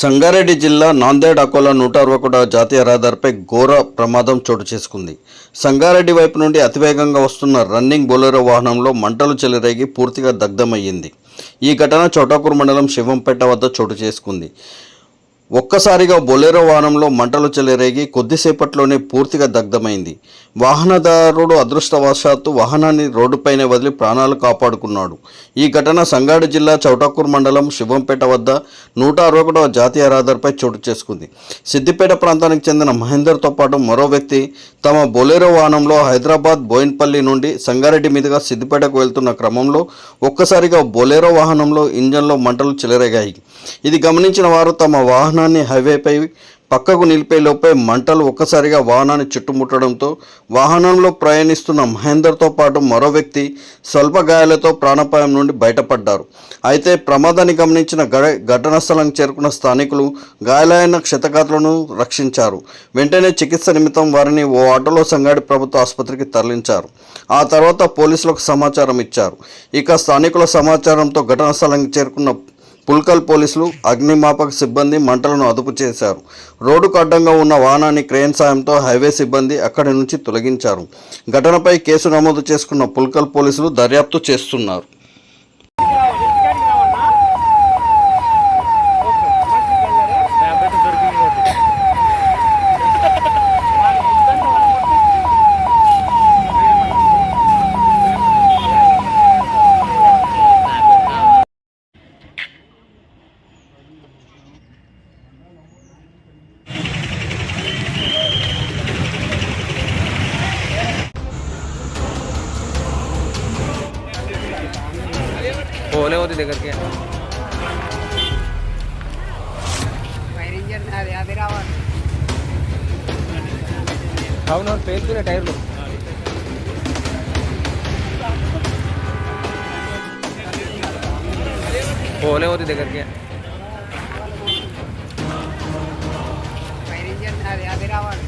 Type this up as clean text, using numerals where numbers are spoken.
సంగారెడ్డి జిల్లా నాందేడ్ అకోలా 161 జాతీయ రహదారిపై ఘోర ప్రమాదం చోటు చేసుకుంది. సంగారెడ్డి వైపు నుండి అతివేగంగా వస్తున్న రన్నింగ్ బొలెరో వాహనంలో మంటలు చెలరేగి పూర్తిగా దగ్ధమయ్యింది. ఈ ఘటన చౌటాకూర్ మండలం శివంపేట వద్ద చోటు చేసుకుంది. ఒక్కసారిగా బొలెరో వాహనంలో మంటలు చెలరేగి కొద్దిసేపట్లోనే పూర్తిగా దగ్ధమైంది. వాహనదారుడు అదృష్టవశాత్తు వాహనాన్ని రోడ్డుపైనే వదిలి ప్రాణాలు కాపాడుకున్నాడు. ఈ ఘటన సంగారెడ్డి జిల్లా చౌటాకూర్ మండలం శివంపేట వద్ద 161వ జాతీయ రహదారిపై చోటు చేసుకుంది. సిద్దిపేట ప్రాంతానికి చెందిన మహేందర్తో పాటు మరో వ్యక్తి తమ బొలెరో వాహనంలో హైదరాబాద్ బోయిన్పల్లి నుండి సంగారెడ్డి మీదుగా సిద్దిపేటకు వెళ్తున్న క్రమంలో ఒక్కసారిగా బొలెరో వాహనంలో ఇంజన్లో మంటలు చెలరేగాయి. ఇది గమనించిన వారు తమ వాహనాన్ని హైవేపై పక్కకు నిలిపేలోపే మంటలు ఒక్కసారిగా వాహనాన్ని చుట్టుముట్టడంతో వాహనంలో ప్రయాణిస్తున్న మహేందర్తో పాటు మరో వ్యక్తి స్వల్ప గాయాలతో ప్రాణాపాయం నుండి బయటపడ్డారు. అయితే ప్రమాదాన్ని గమనించిన ఘటనా స్థలానికి చేరుకున్న స్థానికులు గాయాలైన క్షతగాత్రులను రక్షించారు. వెంటనే చికిత్స నిమిత్తం వారిని ఓ ఆటోలో సంగారెడ్డి ప్రభుత్వ ఆసుపత్రికి తరలించారు. ఆ తర్వాత పోలీసులకు సమాచారం ఇచ్చారు. ఇక స్థానికుల సమాచారంతో ఘటనా స్థలానికి చేరుకున్న పుల్కల్ పోలీసులు అగ్నిమాపక సిబ్బంది మంటలను అదుపు చేశారు. రోడ్డుకు అడ్డంగా ఉన్న వాహనాన్ని క్రేన్ సాయంతో హైవే సిబ్బంది అక్కడి నుంచి తొలగించారు. ఘటనపై కేసు నమోదు చేసుకున్న పుల్కల్ పోలీసులు దర్యాప్తు చేస్తున్నారు. పోలే होती దగ్గర के అవును పేలుతున్న టైర్లు పోలే होती దగ్గర के అది రావాలి